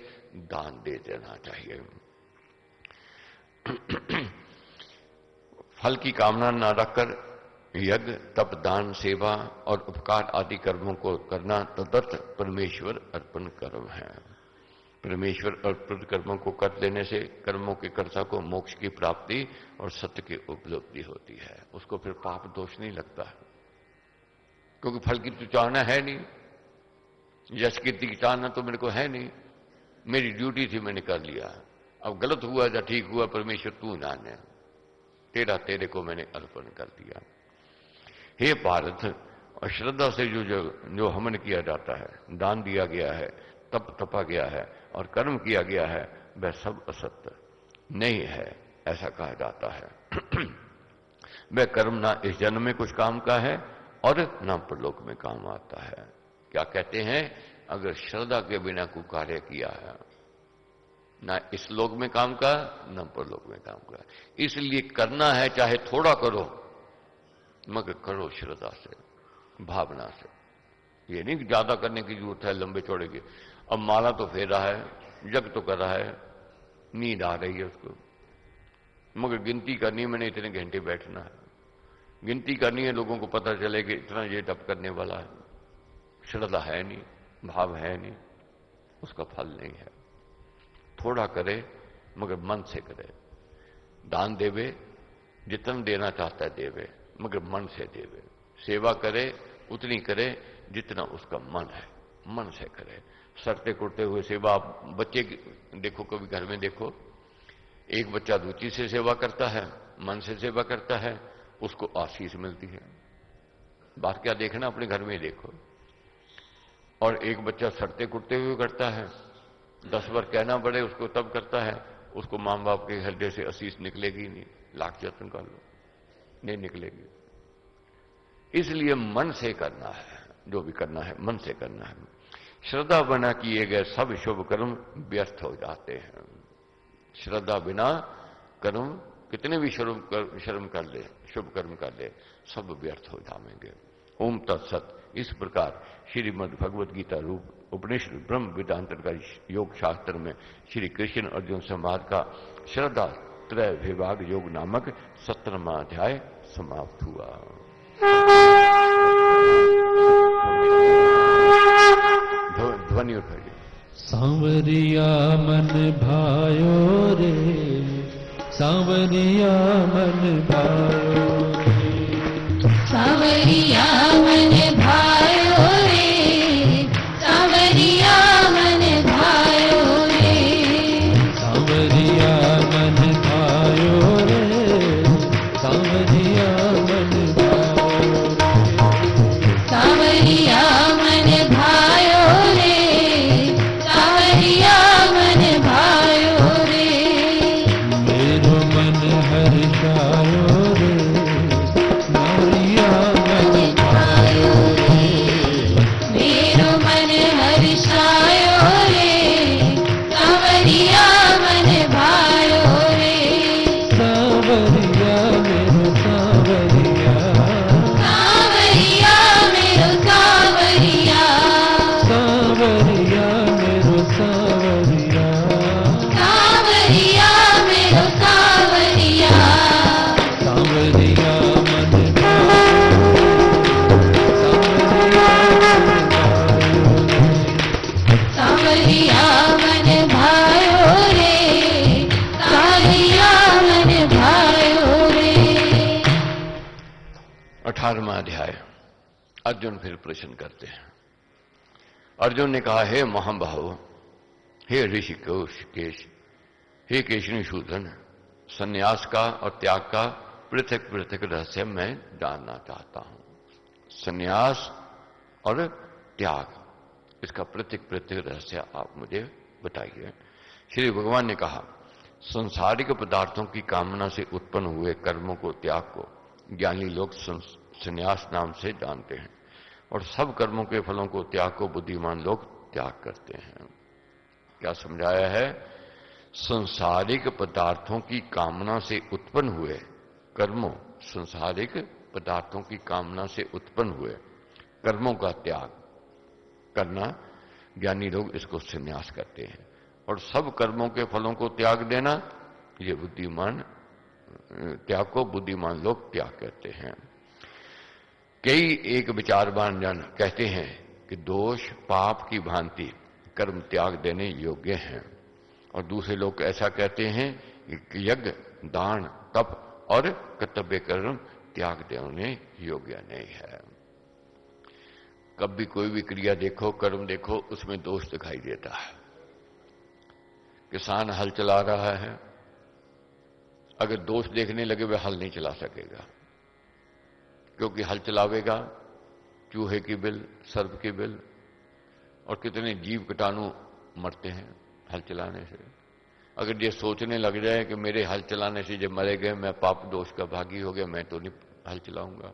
दान दे देना चाहिए। फल की कामना न रखकर यज्ञ, तप, दान, सेवा और उपकार आदि कर्मों को करना तदर्थ परमेश्वर अर्पण कर्म है। परमेश्वर अर्पित कर्मों को कर देने से कर्मों के कर्ता को मोक्ष की प्राप्ति और सत्य की उपलब्धि होती है। उसको फिर पाप दोष नहीं लगता है, क्योंकि फल की तो चाहना है नहीं, यश कीर्ति की चाहना तो मेरे को है नहीं। मेरी ड्यूटी थी, मैंने कर लिया। अब गलत हुआ या ठीक हुआ, परमेश्वर तू जाने, तेरा तेरे को मैंने अर्पण कर दिया। हे पार्थ, और श्रद्धा से जो हवन किया जाता है, दान दिया गया है, तप तपा गया है और कर्म किया गया है, वह सब असत्य नहीं है, ऐसा कहा जाता है। वह कर्म ना इस जन्म में कुछ काम का है और ना परलोक में काम आता है। क्या कहते हैं? अगर श्रद्धा के बिना कोई कार्य किया है, ना इस लोक में काम का, ना परलोक में काम का। इसलिए करना है, चाहे थोड़ा करो, मगर करो श्रद्धा से, भावना से। ये नहीं कि ज्यादा करने की जरूरत है, लंबे चौड़े की। अब माला तो फेर रहा है, जग तो कर रहा है, नींद आ रही है उसको, मगर गिनती करनी है, मैंने इतने घंटे बैठना है, गिनती करनी है, लोगों को पता चले कि इतना ये तप करने वाला है। श्रद्धा है नहीं, भाव है नहीं, उसका फल नहीं है। थोड़ा करे मगर मन से करे। दान देवे, जितना देना चाहता है देवे, मगर मन से देवे। सेवा करे उतनी करे जितना उसका मन है, मन से करे। सड़ते कुड़ते हुए सेवा, आप बच्चे देखो, कभी घर में देखो, एक बच्चा रुचि से सेवा करता है, मन से सेवा करता है, उसको आशीष मिलती है। बात क्या देखना, अपने घर में देखो। और एक बच्चा सड़ते कुड़ते हुए करता है, 10 बार कहना पड़े उसको तब करता है, उसको मां बाप के हृदय से आशीष निकलेगी नहीं, लाख यत्न कर लो, नहीं निकलेगी। इसलिए मन से करना है, जो भी करना है मन से करना है। श्रद्धा बिना किए गए सब शुभ कर्म व्यर्थ हो जाते हैं। श्रद्धा बिना कर्म कितने भी शर्म कर ले, शुभ कर्म कर ले, सब व्यर्थ हो जाएंगे। ओम तत्सत। इस प्रकार श्रीमद् भगवद गीता रूप उपनिषद ब्रह्म वेदांत का योग शास्त्र में श्री कृष्ण अर्जुन संवाद का श्रद्धा त्रय विभाग योग नामक 17वां अध्याय समाप्त हुआ। ध्वनि उठाइए। सांवरिया मन भायो रे, सांवरिया मन भायो। सांवरिया मन भायो रे, सांवरिया मन भायो रे, सांवरिया मन भायो रे, सांवरिया मन भायो रे, सांवरिया मन भायो रे, सांवरिया मन भायो रे, मेरो मन हर्षायो रे, सांवरिया मन भायो रे, मेरो मन हर्षायो रे, सांवरिया मन भायो रे, सांवरिया मेरो सांवरिया, सांवरिया मेरो सांवरिया, सांवरिया मेरो सांवरिया, सांवरिया मेरो सांवरिया, सांवरिया मन सांवरिया मन भायो रे, सांवरिया मन भायो रे। 18वां अध्याय। अर्जुन फिर प्रश्न करते हैं। अर्जुन ने कहा, हे महाबाहो, हे ऋषिकेश, हे केशनीशूदन, संन्यास का और त्याग का पृथक पृथक रहस्य मैं जानना चाहता हूं। संन्यास और त्याग, इसका पृथक पृथक रहस्य आप मुझे बताइए। श्री भगवान ने कहा, संसारिक पदार्थों की कामना से उत्पन्न हुए कर्मों को, त्याग को ज्ञानी लोग संन्यास नाम से जानते हैं, और सब कर्मों के फलों को, त्याग को बुद्धिमान लोग त्याग करते हैं। क्या समझाया है? संसारिक पदार्थों की कामना से उत्पन्न हुए कर्मों, संसारिक पदार्थों की कामना से उत्पन्न हुए कर्मों का त्याग करना, ज्ञानी लोग इसको संन्यास करते हैं, और सब कर्मों के फलों को त्याग देना, ये बुद्धिमान, त्याग को बुद्धिमान लोग त्याग करते हैं। कई एक विचारवान जन कहते हैं कि दोष पाप की भांति कर्म त्याग देने योग्य हैं, और दूसरे लोग ऐसा कहते हैं कि यज्ञ, दान, तप और कर्तव्य कर्म त्याग देने योग्य नहीं है। कभी कोई भी क्रिया देखो, कर्म देखो, उसमें दोष दिखाई देता है। किसान हल चला रहा है, अगर दोष देखने लगे वह हल नहीं चला सकेगा, क्योंकि हल चलावेगा चूहे की बिल, सर्प की बिल, और कितने जीव कीटाणु मरते हैं हल चलाने से। अगर ये सोचने लग जाए कि मेरे हल चलाने से जब मरे गए मैं पाप दोष का भागी हो गया, मैं तो नहीं हल चलाऊंगा,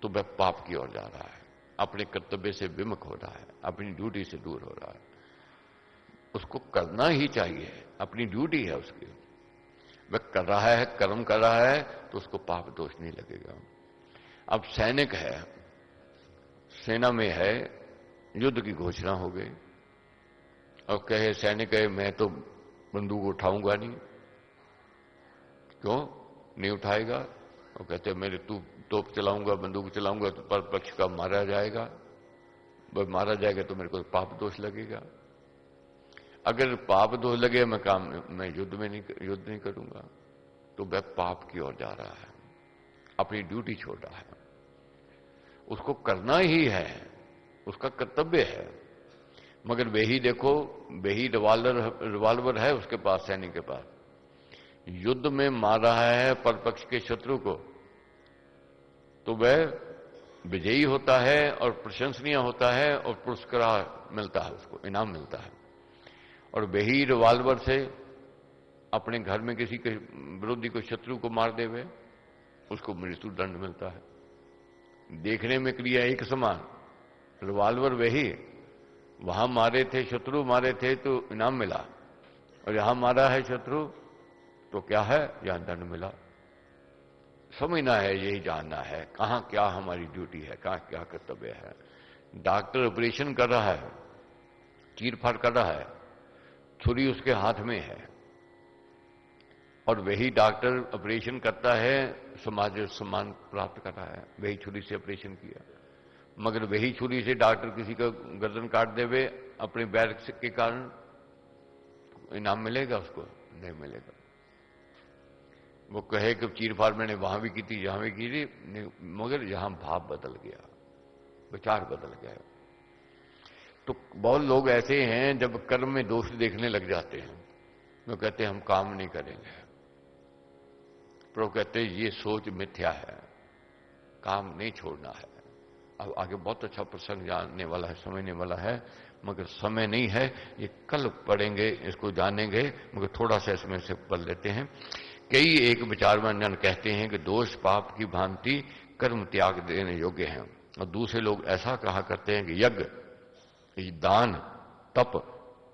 तो वह पाप की ओर जा रहा है, अपने कर्तव्य से विमुख हो रहा है, अपनी ड्यूटी से दूर हो रहा है। उसको करना ही चाहिए, अपनी ड्यूटी है उसकी। वह कर रहा है, कर्म कर रहा है, तो उसको पाप दोष नहीं लगेगा। अब सैनिक है, सेना में है, युद्ध की घोषणा हो गई, और कहे सैनिक है मैं तो बंदूक उठाऊंगा नहीं। क्यों नहीं उठाएगा? और कहते मेरे तू तोप चलाऊंगा, बंदूक चलाऊंगा तो पर पक्ष का मारा जाएगा, वह मारा जाएगा तो मेरे को पाप दोष लगेगा। अगर पाप दोष लगे मैं युद्ध नहीं करूंगा, तो वह पाप की ओर जा रहा है, अपनी ड्यूटी छोड़ रहा है। उसको करना ही है, उसका कर्तव्य है। मगर वही देखो, वही रिवाल्वर है उसके पास, सैनिक के पास, युद्ध में मार रहा है परपक्ष के शत्रु को, तो वह विजयी होता है और प्रशंसनीय होता है और पुरस्कार मिलता है, उसको इनाम मिलता है। और वही रिवाल्वर से अपने घर में किसी के विरोधी को, शत्रु को मार देवे, उसको मृत्यु दंड मिलता है। देखने में क्रिया एक समान, रिवाल्वर वही, वहां मारे थे शत्रु, मारे थे तो इनाम मिला, और यहां मारा है शत्रु तो क्या है, यहां दंड मिला। समझना है, यही जानना है कहां क्या हमारी ड्यूटी है, कहां क्या कर्तव्य है। डॉक्टर ऑपरेशन कर रहा है, चीरफाड़ कर रहा है, छुरी उसके हाथ में है, और वही डॉक्टर ऑपरेशन करता है, समाज सम्मान प्राप्त कर रहा है, वही छुरी से ऑपरेशन किया। मगर वही छुरी से डॉक्टर किसी का गर्दन काट देवे अपने बैर के कारण, इनाम मिलेगा उसको? नहीं मिलेगा। वो कहे कि चीर फाड़ मैंने वहां भी की थी, यहां भी की थी, मगर यहां भाव बदल गया, विचार बदल गया। तो बहुत लोग ऐसे हैं जब कर्म में दोष देखने लग जाते हैं, वो कहते हैं हम काम नहीं करेंगे। प्रभु कहते हैं ये सोच मिथ्या है, काम नहीं छोड़ना है। अब आगे बहुत अच्छा प्रसंग जानने वाला है, समझने वाला है, मगर समय नहीं है, ये कल पढ़ेंगे, इसको जानेंगे, मगर थोड़ा सा इसमें से पढ़ लेते हैं। कई एक विचारवान जन कहते हैं कि दोष पाप की भांति कर्म त्याग देने योग्य हैं, और दूसरे लोग ऐसा कहा करते हैं कि यज्ञ, दान, तप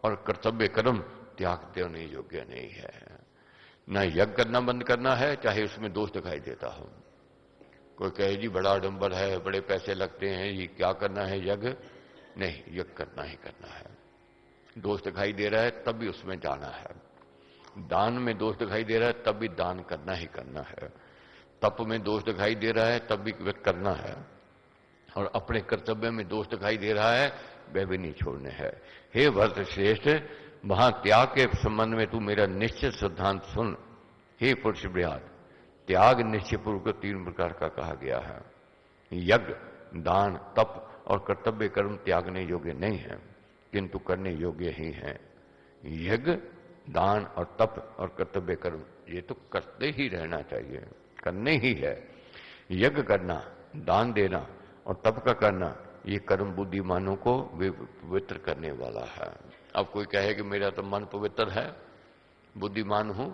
और कर्तव्य कर्म त्याग देने योग्य नहीं है। न यज्ञ करना बंद करना है, चाहे उसमें दोष दिखाई देता हो। कोई कहे जी बड़ा आडंबर है, बड़े पैसे लगते हैं, ये क्या करना है यज्ञ? नहीं, यज्ञ करना ही करना है। दोष दिखाई दे रहा है तब भी उसमें जाना है। दान में दोष दिखाई दे रहा है तब भी दान करना ही करना है। तप में दोष दिखाई दे रहा है तब भी करना है, और अपने कर्तव्य में दोष दिखाई दे रहा है वह भी नहीं छोड़ने है। हे भरत श्रेष्ठ, वहां त्याग के संबंध में तू मेरा निश्चित सिद्धांत सुन। हे पुरुष ब्रह्माद, त्याग निश्चय पूर्वक 3 प्रकार का कहा गया है। यज्ञ, दान, तप और कर्तव्य कर्म त्यागने योग्य नहीं है, किंतु करने योग्य ही है। यज्ञ, दान और तप और कर्तव्य कर्म ये तो करते ही रहना चाहिए, करने ही है। यज्ञ करना, दान देना और तप का करना, ये कर्म बुद्धिमानों को पवित्र करने वाला है। अब कोई कहे कि मेरा तो मन पवित्र है, बुद्धिमान हूं,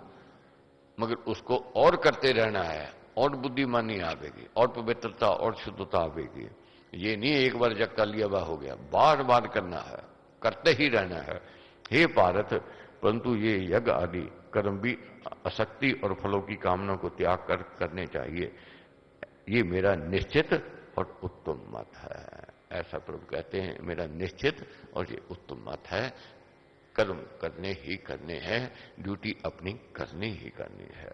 मगर उसको और करते रहना है, और बुद्धिमानी आवेगी, और पवित्रता और शुद्धता आवेगी। ये नहीं एक बार जग कर लिया वह हो गया, बार बार करना है, करते ही रहना है। हे पार्थ, परंतु ये यज्ञ आदि कर्म भी आसक्ति और फलों की कामना को त्याग कर करने चाहिए। ये मेरा निश्चित और उत्तम मत है। ऐसा प्रभु कहते हैं, मेरा निश्चित और ये उत्तम मत है। कर्म करने ही करने हैं, ड्यूटी अपनी करनी ही करनी है।